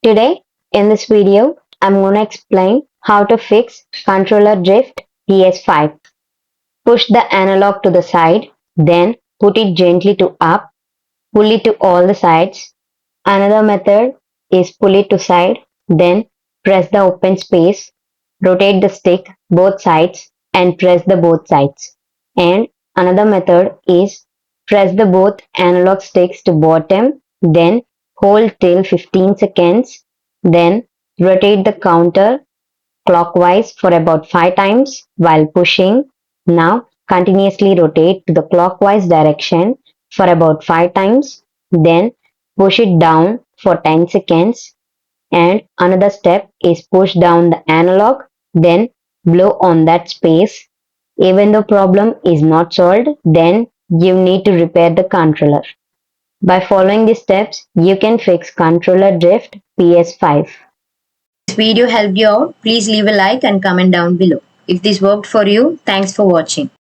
Today, in this video, I'm going to explain how to fix controller drift PS5. Push the analog to the side, then put it gently to up, pull it to all the sides. Another method is pull it to side, then press the open space, rotate the stick both sides and press the both sides. And another method is press the both analog sticks to bottom, then hold till 15 seconds, then rotate the counter clockwise for about 5 times while pushing. Now continuously rotate to the clockwise direction for about 5 times, then push it down for 10 seconds. And another step is push down the analog, then blow on that space. Even though problem is not solved, then you need to repair the controller. By following these steps, you can fix controller drift PS5. This video helped you out, please leave a like and comment down below. If this worked for you, thanks for watching.